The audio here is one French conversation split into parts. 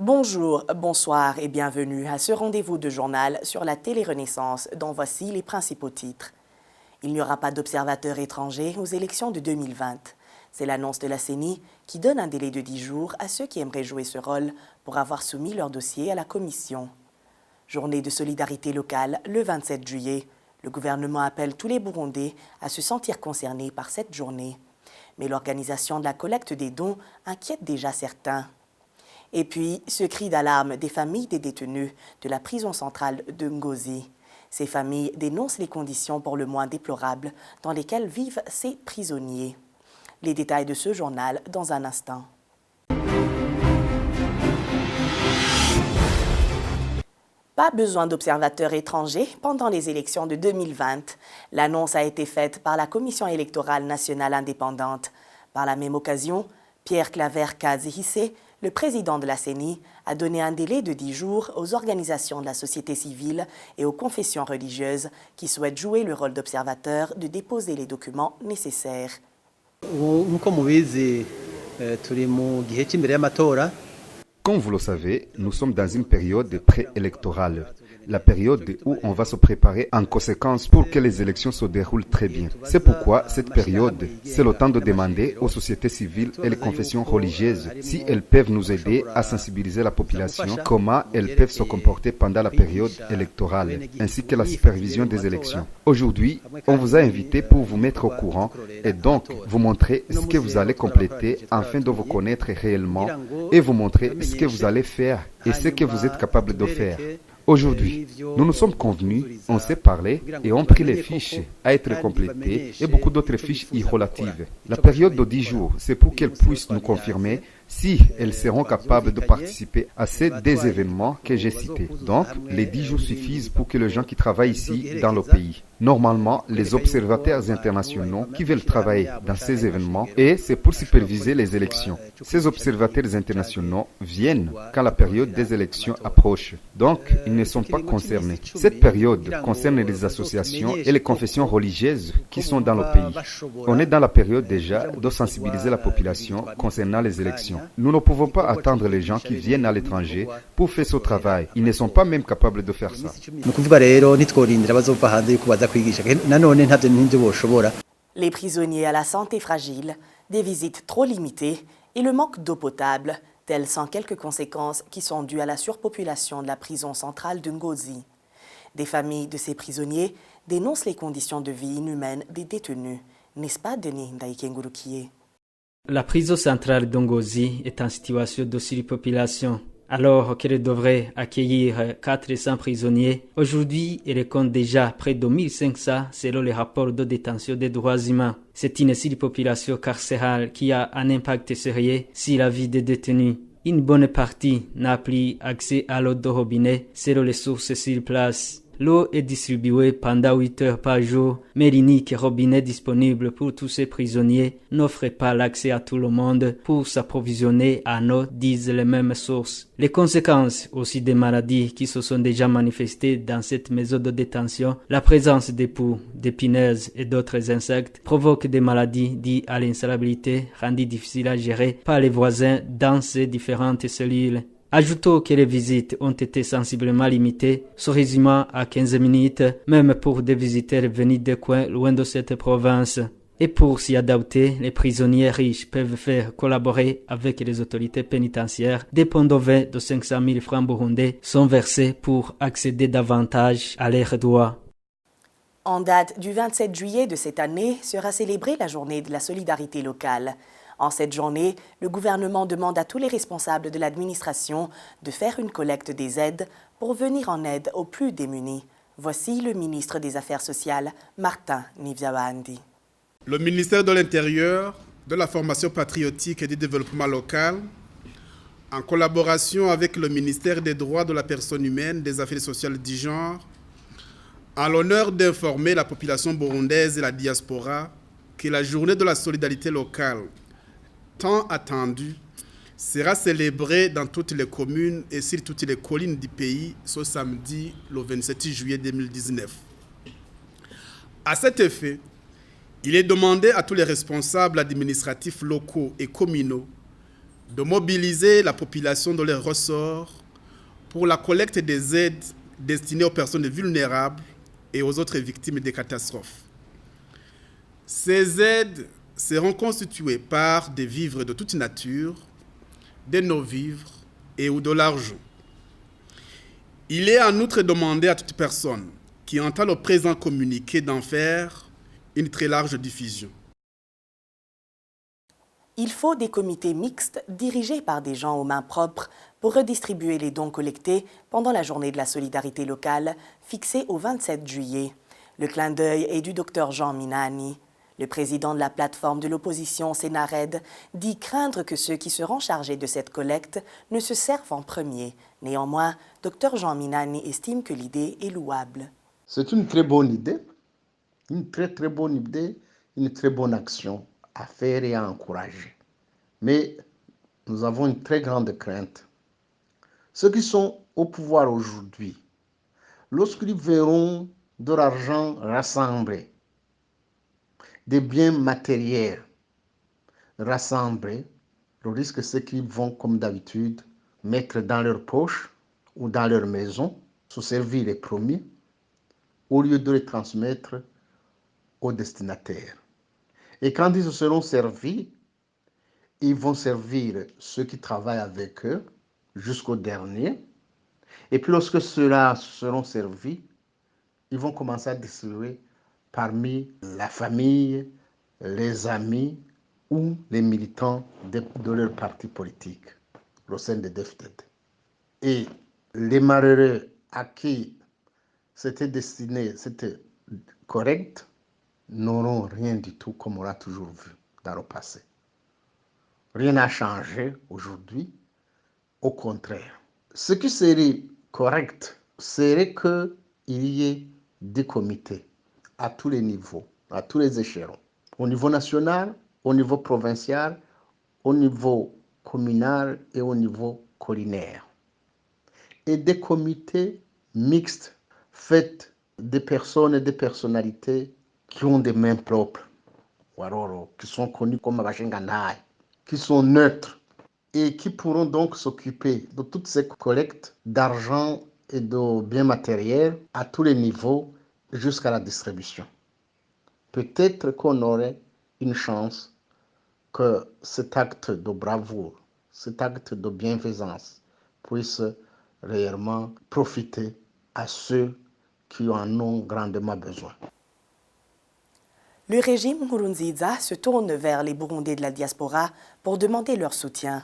Bonjour, bonsoir et bienvenue à ce rendez-vous de journal sur la télé-Renaissance dont voici les principaux titres. Il n'y aura pas d'observateurs étrangers aux élections de 2020. C'est l'annonce de la CENI qui donne un délai de 10 jours à ceux qui aimeraient jouer ce rôle pour avoir soumis leur dossier à la commission. Journée de solidarité locale le 27 juillet. Le gouvernement appelle tous les Burundais à se sentir concernés par cette journée. Mais l'organisation de la collecte des dons inquiète déjà certains. Et puis, ce cri d'alarme des familles des détenus de la prison centrale de Ngozi. Ces familles dénoncent les conditions pour le moins déplorables dans lesquelles vivent ces prisonniers. Les détails de ce journal dans un instant. Pas besoin d'observateurs étrangers pendant les élections de 2020. L'annonce a été faite par la Commission électorale nationale indépendante. Par la même occasion, Pierre Claver Kazihise, le président de la CENI, a donné un délai de 10 jours aux organisations de la société civile et aux confessions religieuses qui souhaitent jouer le rôle d'observateurs de déposer les documents nécessaires. Comme vous le savez, nous sommes dans une période préélectorale, la période où on va se préparer en conséquence pour que les élections se déroulent très bien. C'est pourquoi cette période, c'est le temps de demander aux sociétés civiles et les confessions religieuses si elles peuvent nous aider à sensibiliser la population, comment elles peuvent se comporter pendant la période électorale, ainsi que la supervision des élections. Aujourd'hui, on vous a invité pour vous mettre au courant et donc vous montrer ce que vous allez compléter afin de vous connaître réellement et vous montrer ce que vous allez faire et ce que vous êtes capable de faire. Aujourd'hui, nous nous sommes convenus, on s'est parlé et on pris les fiches à être complétées et beaucoup d'autres fiches irrelatives. La période de 10 jours, c'est pour qu'elles puissent nous confirmer si elles seront capables de participer à ces deux événements que j'ai cités. Donc, les 10 jours suffisent pour que les gens qui travaillent ici dans le pays. Normalement, les observateurs internationaux qui veulent travailler dans ces événements et c'est pour superviser les élections. Ces observateurs internationaux viennent quand la période des élections approche. Donc, ils ne sont pas concernés. Cette période concerne les associations et les confessions religieuses qui sont dans le pays. On est dans la période déjà de sensibiliser la population concernant les élections. Nous ne pouvons pas attendre les gens qui viennent à l'étranger pour faire ce travail. Ils ne sont pas même capables de faire ça. Les prisonniers à la santé fragile, des visites trop limitées et le manque d'eau potable, telles sont quelques conséquences qui sont dues à la surpopulation de la prison centrale de Ngozi. Des familles de ces prisonniers dénoncent les conditions de vie inhumaines des détenus. N'est-ce pas, Denis Ndaïkengurukié? La prison centrale d'Ngozi est en situation de surpopulation. Alors qu'elle devrait accueillir 400 prisonniers, aujourd'hui elle compte déjà près de 1500 selon les rapports de détention des droits humains. C'est une surpopulation carcérale qui a un impact sérieux sur la vie des détenus. Une bonne partie n'a plus accès à l'eau de robinet selon les sources sur place. L'eau est distribuée pendant 8 heures par jour, mais l'unique robinet disponible pour tous ces prisonniers n'offre pas l'accès à tout le monde pour s'approvisionner en eau, disent les mêmes sources. Les conséquences aussi des maladies qui se sont déjà manifestées dans cette maison de détention, la présence des poux, des punaises et d'autres insectes provoque des maladies dues à l'insalubreté rendues difficiles à gérer par les voisins dans ces différentes cellules. Ajoutons que les visites ont été sensiblement limitées, se résumant à 15 minutes, même pour des visiteurs venus de coins loin de cette province. Et pour s'y adapter, les prisonniers riches peuvent faire collaborer avec les autorités pénitentiaires. Des points de 20 de 500 000 francs burundais sont versés pour accéder davantage à leurs droits. En date du 27 juillet de cette année sera célébrée la journée de la solidarité locale. En cette journée, le gouvernement demande à tous les responsables de l'administration de faire une collecte des aides pour venir en aide aux plus démunis. Voici le ministre des Affaires sociales, Martin Nivyawandi. Le ministère de l'Intérieur, de la formation patriotique et du développement local, en collaboration avec le ministère des Droits de la personne humaine, des Affaires sociales du genre, a l'honneur d'informer la population burundaise et la diaspora que la journée de la solidarité locale, tant attendue, sera célébrée dans toutes les communes et sur toutes les collines du pays ce samedi, le 27 juillet 2019. À cet effet, il est demandé à tous les responsables administratifs locaux et communaux de mobiliser la population de leurs ressorts pour la collecte des aides destinées aux personnes vulnérables et aux autres victimes des catastrophes. Ces aides seront constituées par des vivres de toute nature, des non-vivres et ou de l'argent. Il est en outre demandé à toute personne qui entend le présent communiqué d'en faire une très large diffusion. Il faut des comités mixtes dirigés par des gens aux mains propres pour redistribuer les dons collectés pendant la journée de la solidarité locale fixée au 27 juillet. Le clin d'œil est du Dr Jean Minani. Le président de la plateforme de l'opposition Sénared dit craindre que ceux qui seront chargés de cette collecte ne se servent en premier. Néanmoins, Dr Jean Minani estime que l'idée est louable. C'est une très bonne idée, une très bonne idée, une très bonne action à faire et à encourager. Mais nous avons une très grande crainte. Ceux qui sont au pouvoir aujourd'hui, lorsqu'ils verront de l'argent rassemblé, des biens matériels rassemblés, le risque c'est qu'ils vont, comme d'habitude, mettre dans leur poche ou dans leur maison, se servir les premiers, au lieu de les transmettre aux destinataires. Et quand ils se seront servis, ils vont servir ceux qui travaillent avec eux jusqu'au dernier. Et puis lorsque ceux-là seront servis, ils vont commencer à distribuer parmi la famille, les amis ou les militants de leur parti politique, au sein de DEFTED. Et les malheureux à qui c'était destiné, c'était correct, n'auront rien du tout comme on l'a toujours vu dans le passé. Rien n'a changé aujourd'hui, au contraire. Ce qui serait correct serait qu'il y ait des comités à tous les niveaux, à tous les échelons, au niveau national, au niveau provincial, au niveau communal et au niveau collinaire. Et des comités mixtes faits des personnes et des personnalités qui ont des mains propres, ou alors qui sont connus comme Abashinganai, qui sont neutres et qui pourront donc s'occuper de toutes ces collectes d'argent et de biens matériels à tous les niveaux jusqu'à la distribution. Peut-être qu'on aurait une chance que cet acte de bravoure, cet acte de bienfaisance puisse réellement profiter à ceux qui en ont grandement besoin. Le régime Nkurunziza se tourne vers les Burundais de la diaspora pour demander leur soutien.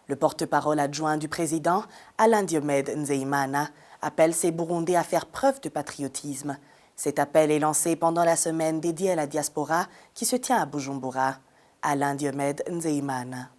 Le porte-parole adjoint du président, Alain Diomede Nzeimana, appelle ces Burundais à faire preuve de patriotisme. Cet appel est lancé pendant la semaine dédiée à la diaspora qui se tient à Bujumbura. Alain Diomede Nzeimana.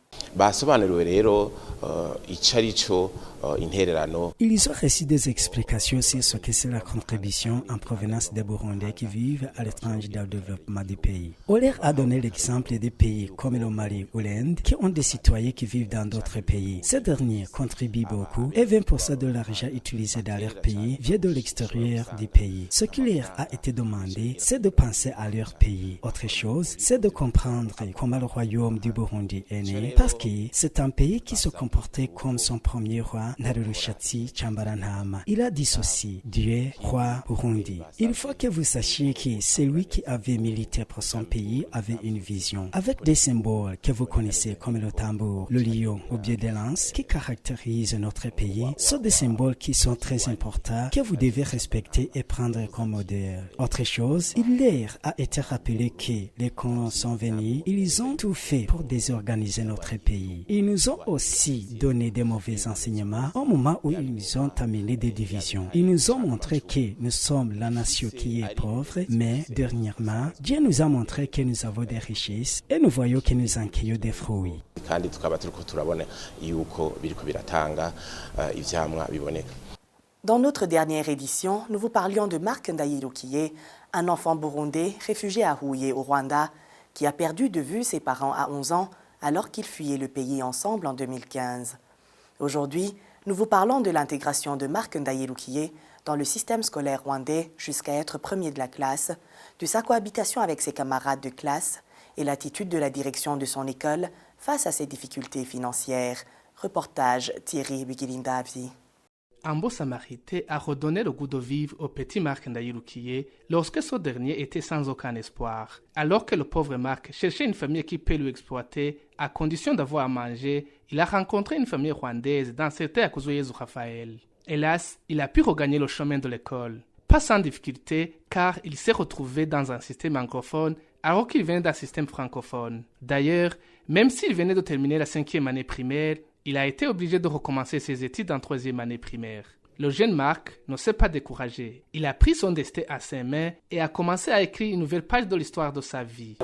Ils ont reçu des explications sur ce que c'est la contribution en provenance des Burundais qui vivent à l'étranger dans le développement du pays. On leur a donné l'exemple des pays comme le Mali ou l'Inde qui ont des citoyens qui vivent dans d'autres pays. Ces derniers contribuent beaucoup et 20% de l'argent utilisé dans leur pays vient de l'extérieur du pays. Ce qui leur a été demandé, c'est de penser à leur pays. Autre chose, c'est de comprendre comment le royaume du Burundi est né parce que c'est un pays qui se comportait comme son premier roi, Narurushatsi Chambarantama. Il a dit ceci: Dieu, roi Burundi. Il faut que vous sachiez que celui qui avait milité pour son pays avait une vision. Avec des symboles que vous connaissez comme le tambour, le lion ou bien des lances qui caractérisent notre pays, sont des symboles qui sont très importants que vous devez respecter et prendre comme modèle. Autre chose, il leur a été rappelé que les colons sont venus, ils ont tout fait pour désorganiser notre pays. Ils nous ont aussi donné des mauvais enseignements au moment où ils nous ont amené des divisions. Ils nous ont montré que nous sommes la nation qui est pauvre, mais dernièrement, Dieu nous a montré que nous avons des richesses et nous voyons que nous en cueillons des fruits. Dans notre dernière édition, nous vous parlions de Marc Ndayirukiye, un enfant burundais réfugié à Huye au Rwanda, qui a perdu de vue ses parents à 11 ans alors qu'ils fuyaient le pays ensemble en 2015. Aujourd'hui, nous vous parlons de l'intégration de Marc Ndayirukiye dans le système scolaire rwandais jusqu'à être premier de la classe, de sa cohabitation avec ses camarades de classe et l'attitude de la direction de son école face à ces difficultés financières. Reportage Thierry Bigilindavzi. Un beau Samarité a redonné le goût de vivre au petit Marc Ndayirukiye lorsque ce dernier était sans aucun espoir. Alors que le pauvre Marc cherchait une famille qui peut lui exploiter à condition d'avoir à manger, il a rencontré une famille rwandaise dans cette à Kuzuyezu Raphaël. Hélas, il a pu regagner le chemin de l'école. Pas sans difficulté, car il s'est retrouvé dans un système anglophone alors qu'il venait d'un système francophone. D'ailleurs, même s'il venait de terminer la 5e année primaire, il a été obligé de recommencer ses études en 3e année primaire. Le jeune Marc ne s'est pas découragé. Il a pris son destin à ses mains et a commencé à écrire une nouvelle page de l'histoire de sa vie.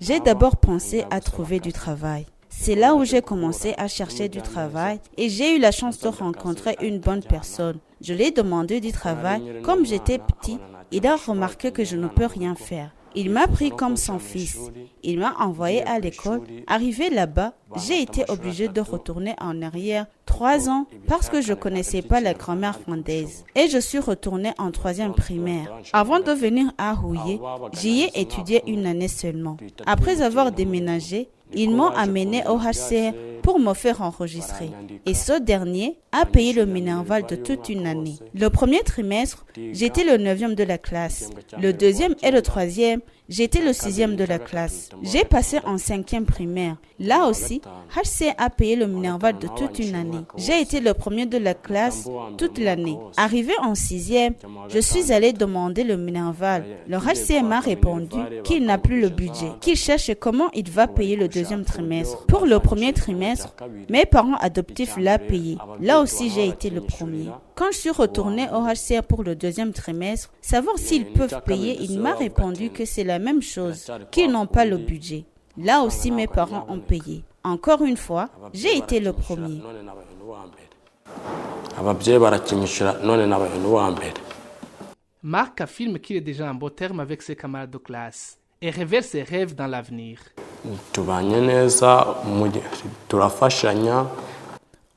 J'ai d'abord pensé à trouver du travail. C'est là où j'ai commencé à chercher du travail et j'ai eu la chance de rencontrer une bonne personne. Je lui ai demandé du travail. Comme j'étais petit, il a remarqué que je ne peux rien faire. Il m'a pris comme son fils. Il m'a envoyé à l'école. Arrivé là-bas, j'ai été obligée de retourner en arrière 3 ans parce que je ne connaissais pas la grammaire rwandaise. Et je suis retournée en 3e primaire. Avant de venir à Huye, j'y ai étudié une année seulement. Après avoir déménagé, ils m'ont amené au HCR pour me faire enregistrer. Et ce dernier a payé le Minerval de toute une année. Le premier trimestre, j'étais le 9e de la classe. Le 2e et le 3e, j'étais le 6e de la classe. J'ai passé en 5e primaire. Là aussi, HCR a payé le Minerval de toute une année. J'ai été le premier de la classe toute l'année. Arrivé en 6e, je suis allé demander le Minerval. Le HCR m'a répondu qu'il n'a plus le budget, qu'il cherche comment il va payer le 2e trimestre. Pour le premier trimestre, mes parents adoptifs l'ont payé. Là aussi, j'ai été le premier. Quand je suis retournée au HCR pour le 2e trimestre, savoir s'ils peuvent payer, il m'a répondu que c'est la même chose, qu'ils n'ont pas le budget. Là aussi, mes parents ont payé. Encore une fois, j'ai été le premier. Marc affirme qu'il est déjà en bon terme avec ses camarades de classe et révèle ses rêves dans l'avenir.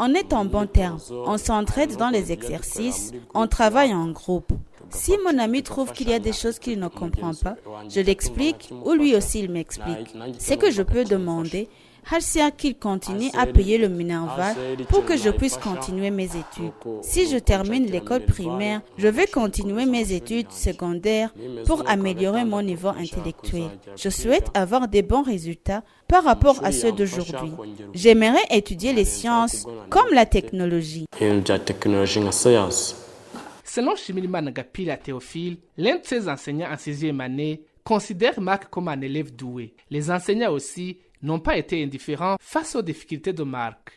On est en bon terme. On s'entraide dans les exercices. On travaille en groupe. Si mon ami trouve qu'il y a des choses qu'il ne comprend pas, je l'explique ou lui aussi il m'explique. C'est que je peux demander HCR qu'il continue à payer le Minerval pour que je puisse continuer mes études. Si je termine l'école primaire, je vais continuer mes études secondaires pour améliorer mon niveau intellectuel. Je souhaite avoir des bons résultats par rapport à ceux d'aujourd'hui. J'aimerais étudier les sciences comme la technologie. Selon Shimirimana Gapila Théophile, l'un de ses enseignants en 6e année considère Marc comme un élève doué. Les enseignants aussi n'ont pas été indifférents face aux difficultés de Marc.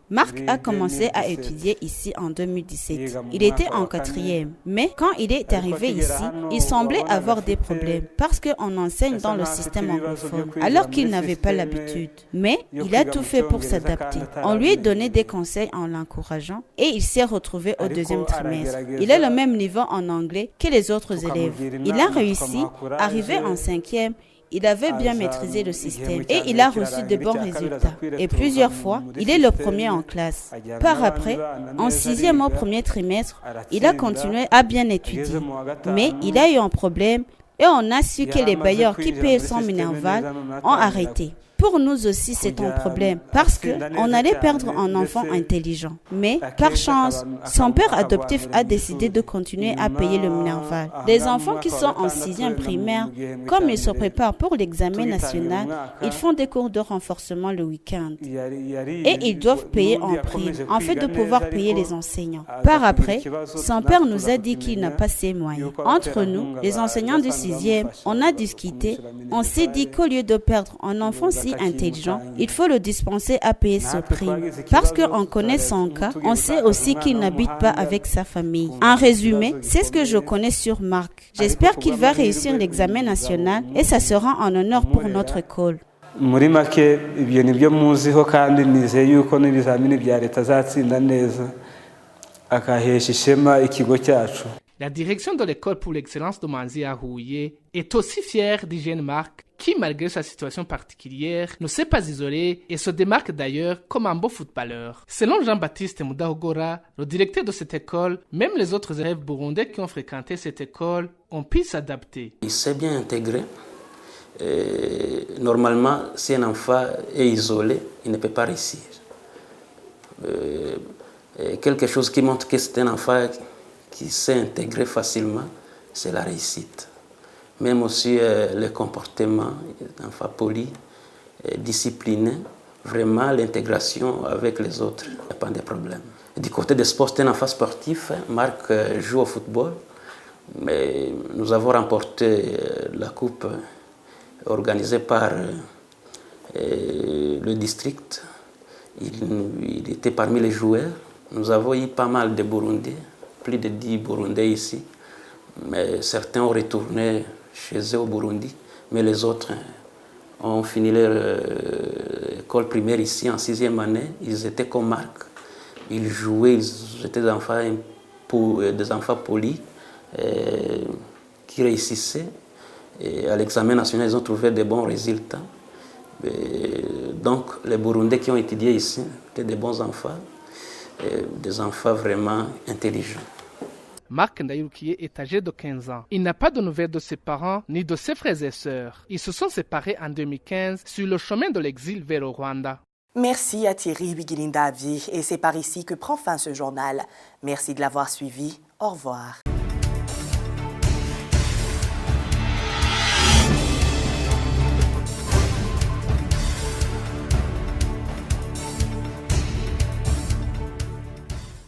Marc a commencé à étudier ici en 2017. Il était en 4e. Mais quand il est arrivé ici, il semblait avoir des problèmes parce qu'on enseigne dans le système anglophone alors qu'il n'avait pas l'habitude. Mais il a tout fait pour s'adapter. On lui a donné des conseils en l'encourageant et il s'est retrouvé au 2e trimestre. Il a le même niveau en anglais que les autres élèves. Il a réussi, arrivé en 5e. Il avait bien maîtrisé le système et il a reçu de bons résultats. Et plusieurs fois, il est le premier en classe. Par après, en 6e au 1er trimestre, il a continué à bien étudier. Mais il a eu un problème et on a su que les bailleurs qui paient son Minerval ont arrêté. Pour nous aussi, c'est un problème parce qu'on allait perdre un enfant intelligent. Mais, par chance, son père adoptif a décidé de continuer à payer le Minerval. Les enfants qui sont en 6e primaire, comme ils se préparent pour l'examen national, ils font des cours de renforcement le week-end. Et ils doivent payer en prime, en fait de pouvoir payer les enseignants. Par après, son père nous a dit qu'il n'a pas ces moyens. Entre nous, les enseignants du 6e, on a discuté, on s'est dit qu'au lieu de perdre un enfant si intelligent, il faut le dispenser à payer ce prix. Parce qu'on connaît son cas, on sait aussi qu'il n'habite pas avec sa famille. En résumé, c'est ce que je connais sur Marc. J'espère qu'il va réussir l'examen national et ça sera un honneur pour notre école. muri make ibyo nibyo muziho kandi nizeye yuko n'ibizamini bya leta azatsinda neza akahesha ishema ikigo cyacu. La direction de l'école pour l'excellence de Manzi à Huye est aussi fière du jeune Marc qui, malgré sa situation particulière, ne s'est pas isolé et se démarque d'ailleurs comme un beau footballeur. Selon Jean-Baptiste Mudahogora, le directeur de cette école, même les autres élèves burundais qui ont fréquenté cette école ont pu s'adapter. Il s'est bien intégré. Normalement, si un enfant est isolé, il ne peut pas réussir. Quelque chose qui montre que c'est un enfant qui s'est intégré facilement, c'est la réussite. Même aussi le comportement d'un enfant poli, discipliné, vraiment l'intégration avec les autres, il n'y a pas de problème. Du côté des sports, c'est un enfant sportif. Marc joue au football, mais nous avons remporté la coupe organisée par le district. Il était parmi les joueurs. Nous avons eu pas mal de Burundais, plus de 10 Burundais ici. Mais certains ont retourné chez eux au Burundi, mais les autres ont fini leur école primaire ici en 6e année. Ils étaient comme Marc. Ils jouaient, ils étaient des enfants polis qui réussissaient. Et à l'examen national, ils ont trouvé de bons résultats. Donc, les Burundais qui ont étudié ici étaient des bons enfants, des enfants vraiment intelligents. Marc Ndayirukiye est âgé de 15 ans. Il n'a pas de nouvelles de ses parents ni de ses frères et sœurs. Ils se sont séparés en 2015 sur le chemin de l'exil vers le Rwanda. Merci à Thierry Bigilindavi et c'est par ici que prend fin ce journal. Merci de l'avoir suivi. Au revoir.